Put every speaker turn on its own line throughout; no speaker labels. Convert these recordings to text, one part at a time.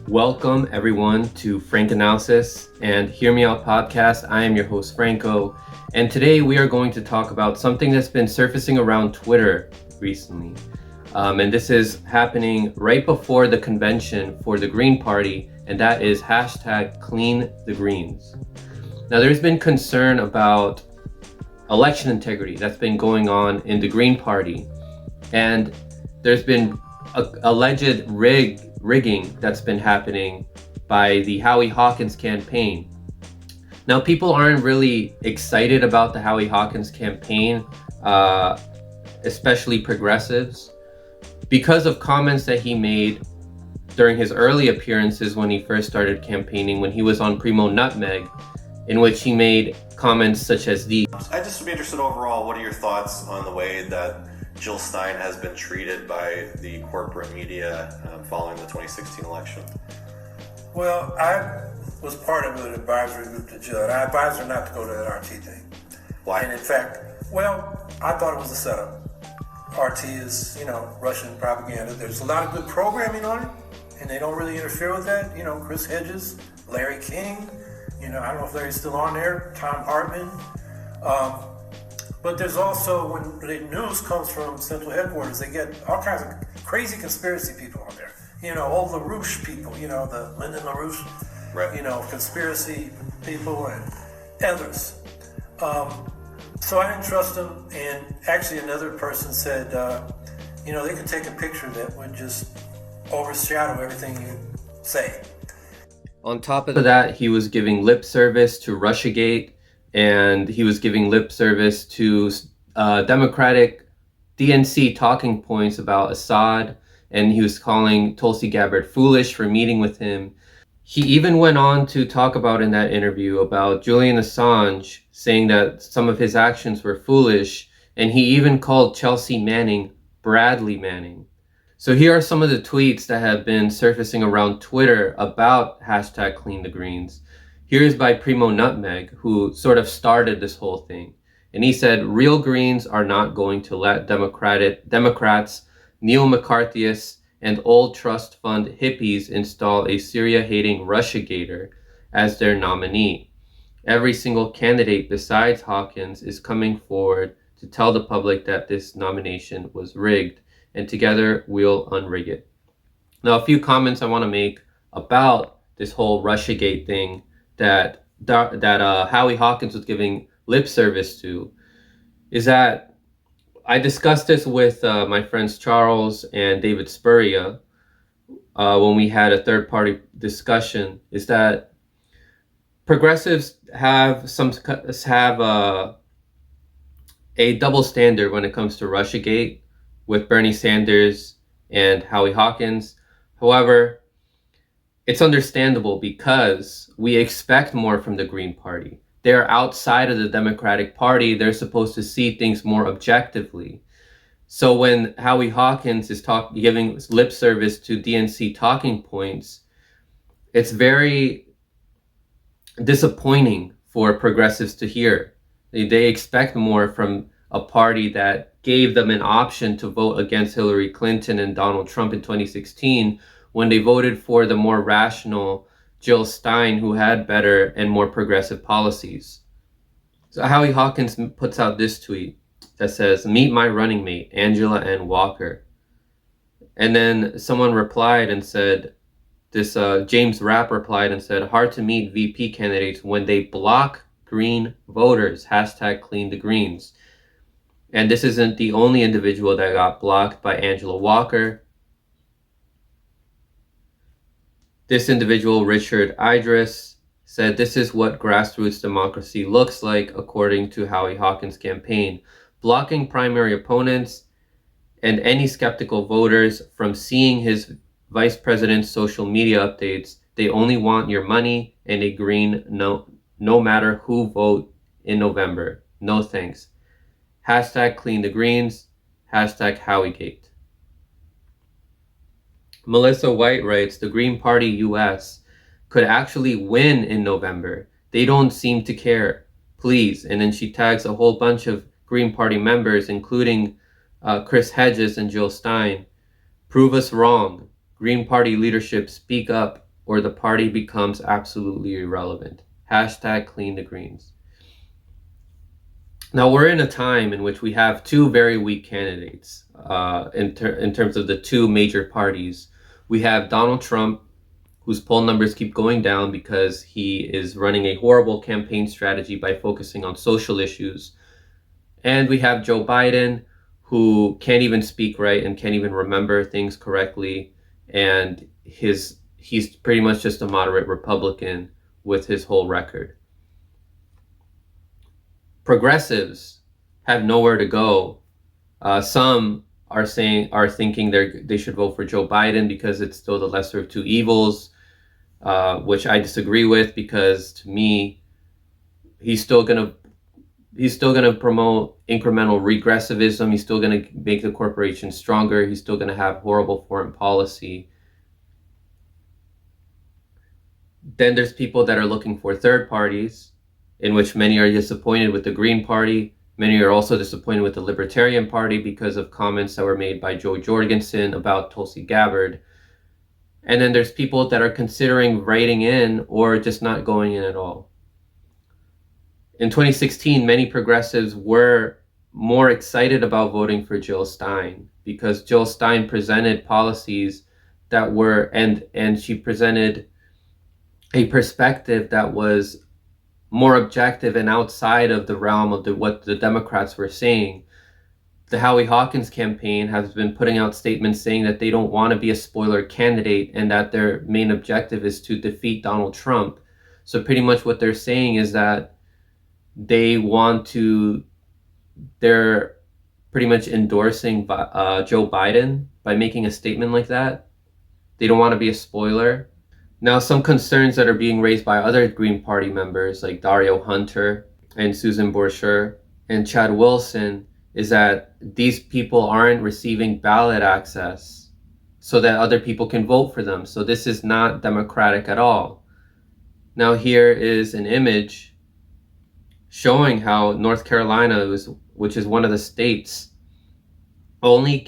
Welcome everyone to Franc Analysis and Hear Me Out podcast. I am your host Franco, and today we are going to talk about something that's been surfacing around Twitter recently. And this is happening right before the convention for the Green Party, and that is hashtag Clean the Greens. Now, there's been concern about election integrity that's been going on in the Green Party, and there's been alleged rigging that's been happening by the Howie Hawkins campaign. Now, people aren't really excited about the Howie Hawkins campaign, especially progressives, because of comments that he made during his early appearances when he first started campaigning, when he was on Primo Nutmeg, in which he made comments such as these.
I just would be interested overall, what are your thoughts on the way that Jill Stein has been treated by the corporate media following the 2016 election?
Well, I was part of an advisory group to Jill, and I advised her not to go to that RT thing.
Why?
And in fact, I thought it was a setup. RT is, Russian propaganda. There's a lot of good programming on it, and they don't really interfere with that. Chris Hedges, Larry King, I don't know if Larry's still on there, Tom Hartman. But there's also, when the news comes from central headquarters, they get all kinds of crazy conspiracy people on there. All the LaRouche people, the Lyndon LaRouche,
right.
Conspiracy people and others. So I didn't trust them, and actually another person said, they could take a picture that would just overshadow everything you say.
On top of that, he was giving lip service to Russiagate, and he was giving lip service to Democratic DNC talking points about Assad, and he was calling Tulsi Gabbard foolish for meeting with him. He even went on to talk about in that interview about Julian Assange, saying that some of his actions were foolish, and he even called Chelsea Manning Bradley Manning. So here are some of the tweets that have been surfacing around Twitter about hashtag Clean the Greens. Here's by Primo Nutmeg, who sort of started this whole thing. And he said, real Greens are not going to let Democrats, neo-McCarthyists, and old trust fund hippies install a Syria-hating Russiagator as their nominee. Every single candidate besides Hawkins is coming forward to tell the public that this nomination was rigged, and together we'll unrig it. Now, a few comments I want to make about this whole Russiagate thing that Howie Hawkins was giving lip service to is that I discussed this with my friends Charles and David Spurrier when we had a third-party discussion, is that progressives have a double standard when it comes to Russiagate with Bernie Sanders and Howie Hawkins. However, it's understandable because we expect more from the Green Party. They're outside of the Democratic Party. They're supposed to see things more objectively. So when Howie Hawkins is giving lip service to DNC talking points, it's very disappointing for progressives to hear. They expect more from a party that gave them an option to vote against Hillary Clinton and Donald Trump in 2016 when they voted for the more rational Jill Stein, who had better and more progressive policies. So Howie Hawkins puts out this tweet that says, meet my running mate, Angela N. Walker. And then someone replied and said, James Rapp replied and said, hard to meet VP candidates when they block green voters, hashtag Clean the Greens. And this isn't the only individual that got blocked by Angela Walker. This individual, Richard Idris, said this is what grassroots democracy looks like according to Howie Hawkins' campaign, blocking primary opponents and any skeptical voters from seeing his vice president's social media updates. They only want your money and a green no matter who vote in November. No thanks. Hashtag Clean the Greens, hashtag Howiegate. Melissa White writes, the Green Party US could actually win in November. They don't seem to care. Please. And then she tags a whole bunch of Green Party members, including Chris Hedges and Jill Stein. Prove us wrong. Green Party leadership, speak up. or the party becomes absolutely irrelevant. Hashtag clean the greens. Now, we're in a time in which we have two very weak candidates in terms of the two major parties. We have Donald Trump, whose poll numbers keep going down because he is running a horrible campaign strategy by focusing on social issues. And we have Joe Biden, who can't even speak right and can't even remember things correctly. And he's pretty much just a moderate Republican with his whole record. Progressives have nowhere to go. Some are thinking they should vote for Joe Biden because it's still the lesser of two evils, which I disagree with, because to me, he's still gonna promote incremental regressivism. He's still gonna make the corporation stronger. He's still gonna have horrible foreign policy. Then there's people that are looking for third parties, in which many are disappointed with the Green Party. Many are also disappointed with the Libertarian Party because of comments that were made by Joe Jorgensen about Tulsi Gabbard. And then there's people that are considering writing in or just not going in at all. In 2016, many progressives were more excited about voting for Jill Stein because Jill Stein presented policies that were, and she presented a perspective that was more objective and outside of the realm of what the Democrats were saying. The Howie Hawkins campaign has been putting out statements saying that they don't want to be a spoiler candidate and that their main objective is to defeat Donald Trump. So pretty much what they're saying is that they're pretty much endorsing Joe Biden by making a statement like that. They don't want to be a spoiler. Now, some concerns that are being raised by other Green Party members like Dario Hunter and Susan Borcher and Chad Wilson is that these people aren't receiving ballot access so that other people can vote for them. So this is not democratic at all. Now, here is an image showing how North Carolina, which is one of the states, only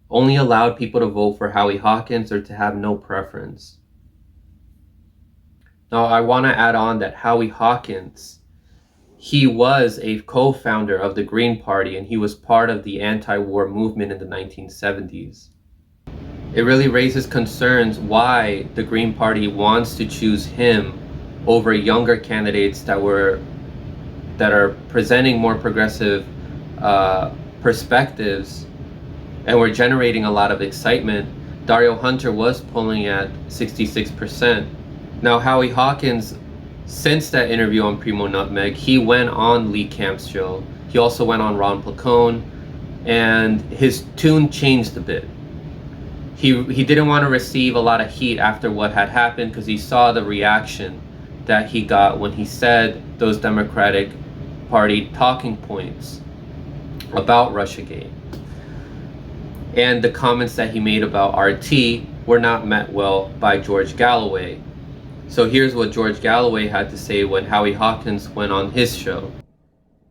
allowed people to vote for Howie Hawkins or to have no preference. Now, I want to add on that Howie Hawkins, he was a co-founder of the Green Party, and he was part of the anti-war movement in the 1970s. It really raises concerns why the Green Party wants to choose him over younger candidates that are presenting more progressive perspectives and were generating a lot of excitement. Dario Hunter was polling at 66%. Now, Howie Hawkins, since that interview on Primo Nutmeg, he went on Lee Camp's show. He also went on Ron Placone, and his tune changed a bit. He didn't want to receive a lot of heat after what had happened because he saw the reaction that he got when he said those Democratic Party talking points about Russiagate. And the comments that he made about RT were not met well by George Galloway. So here's what George Galloway had to say when Howie Hawkins went on his show.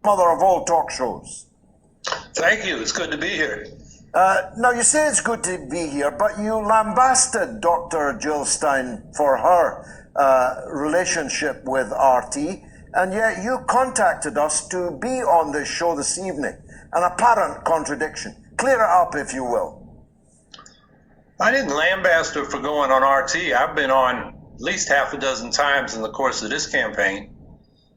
Mother of all talk shows.
Thank you. It's good to be here.
Now, you say it's good to be here, but you lambasted Dr. Jill Stein for her relationship with RT, and yet you contacted us to be on this show this evening. An apparent contradiction. Clear it up, if you will.
I didn't lambaste her for going on RT. I've been on at least half a dozen times in the course of this campaign.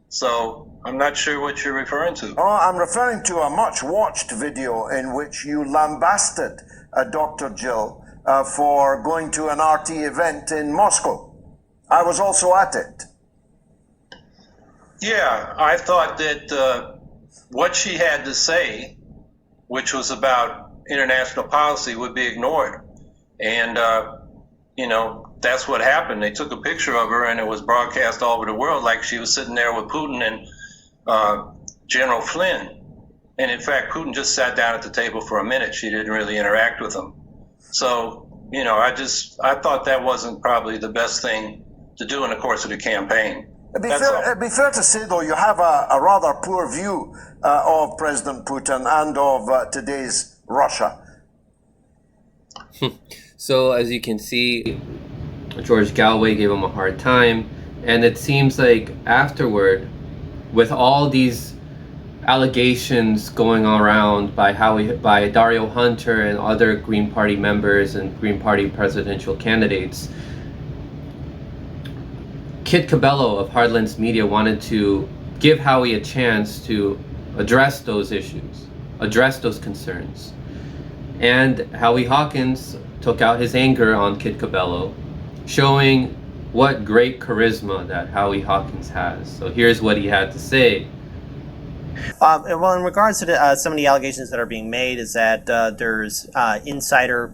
So I'm not sure what you're referring to.
Oh, I'm referring to a much-watched video in which you lambasted Dr. Jill for going to an RT event in Moscow. I was also at it.
Yeah, I thought that what she had to say, which was about international policy, would be ignored. And, that's what happened. They took a picture of her and it was broadcast all over the world like she was sitting there with Putin and General Flynn. And in fact, Putin just sat down at the table for a minute. She didn't really interact with him. So, I thought that wasn't probably the best thing to do in the course of the campaign.
It'd be fair to say, though, you have a rather poor view of President Putin and of today's Russia.
So, as you can see, George Galway gave him a hard time, and it seems like afterward, with all these allegations going around by Dario Hunter and other Green Party members and Green Party presidential candidates, Kit Cabello of Hardlands Media wanted to give Howie a chance to address those issues, address those concerns. And Howie Hawkins took out his anger on Kit Cabello, showing what great charisma that Howie Hawkins has. So here's what he had to say.
Well, in regards to some of the allegations that are being made, is that there's insider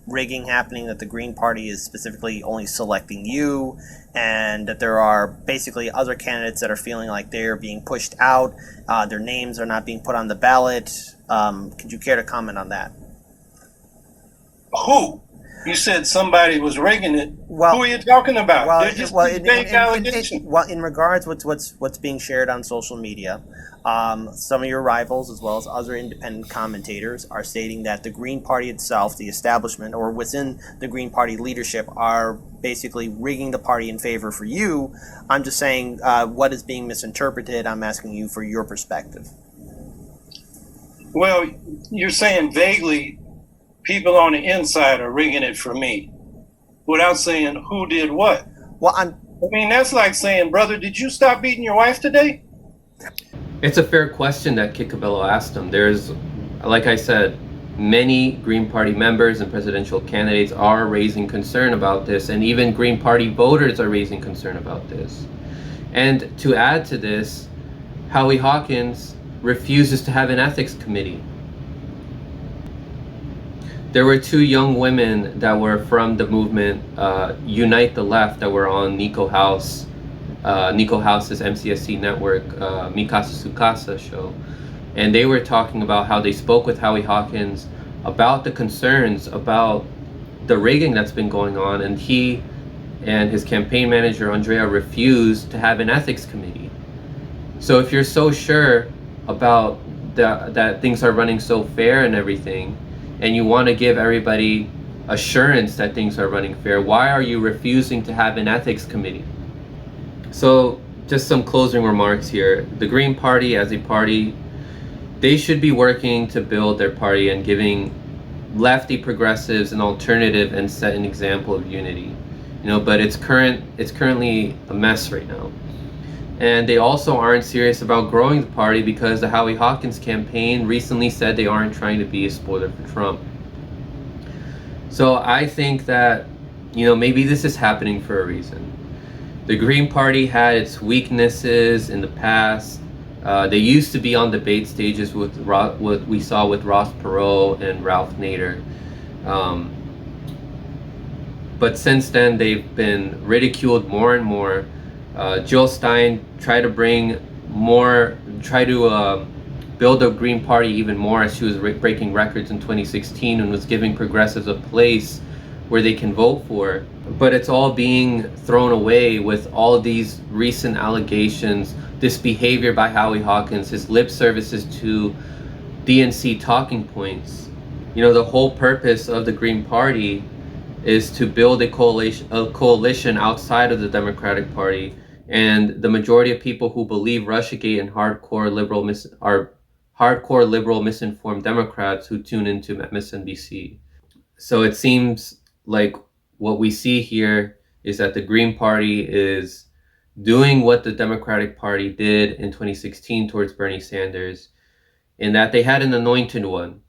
rigging happening, that the Green Party is specifically only selecting you, and that there are basically other candidates that are feeling like they're being pushed out, their names are not being put on the ballot. Could you care to comment on that?
Who? You said somebody was rigging it.
Well,
who are you talking about?
Well,
They're just vague allegations.
In regards to what's being shared on social media, some of your rivals, as well as other independent commentators, are stating that the Green Party itself, the establishment, or within the Green Party leadership, are basically rigging the party in favor for you. I'm just saying what is being misinterpreted. I'm asking you for your perspective.
Well, you're saying vaguely people on the inside are rigging it for me without saying who did what.
Well,
I mean, that's like saying, brother, did you stop beating your wife today?
It's a fair question that Kit Cabello asked him. There's, like I said, many Green Party members and presidential candidates are raising concern about this, and even Green Party voters are raising concern about this. And to add to this, Howie Hawkins refuses to have an ethics committee. There were two young women that were from the movement Unite the Left that were on Nico House's MCSC network, Mikasa Sukasa show. And they were talking about how they spoke with Howie Hawkins about the concerns about the rigging that's been going on. And he and his campaign manager, Andrea, refused to have an ethics committee. So if you're so sure about that things are running so fair and everything, and you want to give everybody assurance that things are running fair, why are you refusing to have an ethics committee? So just some closing remarks here. The Green Party as a party, they should be working to build their party and giving lefty progressives an alternative and set an example of unity. But it's currently a mess right now. And they also aren't serious about growing the party because the Howie Hawkins campaign recently said they aren't trying to be a spoiler for Trump. So I think that, maybe this is happening for a reason. The Green Party had its weaknesses in the past. They used to be on debate stages with what we saw with Ross Perot and Ralph Nader. But since then, they've been ridiculed more and more. Jill Stein tried to build a Green Party even more as she was breaking records in 2016 and was giving progressives a place where they can vote for. But it's all being thrown away with all of these recent allegations, this behavior by Howie Hawkins, his lip services to DNC talking points. The whole purpose of the Green Party is to build a coalition outside of the Democratic Party. And the majority of people who believe Russiagate and hardcore liberal misinformed Democrats who tune into MSNBC. So it seems like what we see here is that the Green Party is doing what the Democratic Party did in 2016 towards Bernie Sanders, in that they had an anointed one.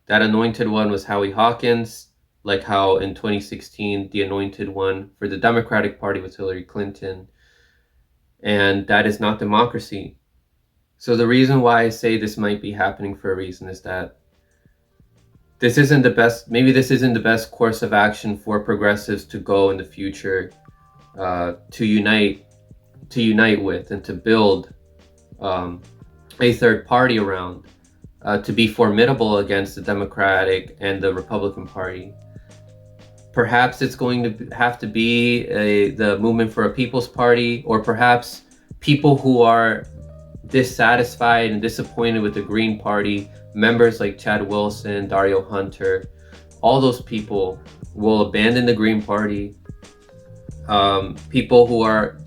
That anointed one was Howie Hawkins, like how in 2016 the anointed one for the Democratic Party was Hillary Clinton. And that is not democracy. So the reason why I say this might be happening for a reason is that this isn't the best course of action for progressives to go in the future, to unite with and to build a third party around, to be formidable against the Democratic and the Republican Party. Perhaps it's going to have to be the Movement for a People's Party, or perhaps people who are dissatisfied and disappointed with the Green Party, members like Chad Wilson, Dario Hunter, all those people will abandon the Green Party People who are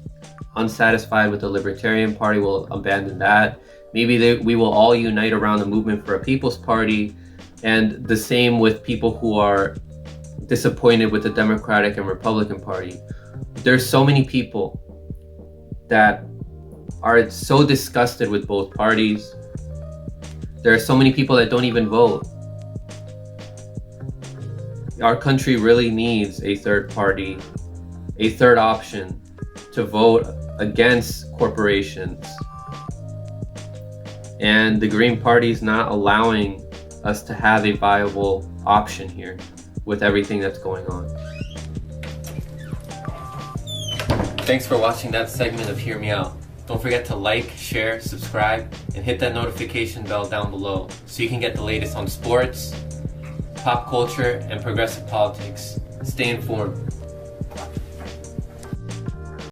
unsatisfied with the Libertarian Party will abandon that. Maybe we will all unite around the movement for a People's Party, and the same with people who are disappointed with the Democratic and Republican Party. There's so many people that are so disgusted with both parties. There are so many people that don't even vote. Our country really needs a third party, a third option to vote against corporations. And the Green Party is not allowing us to have a viable option here with everything that's going on. Thanks for watching that segment of Hear Me Out. Don't forget to like, share, subscribe, and hit that notification bell down below so you can get the latest on sports, pop culture, and progressive politics. Stay informed.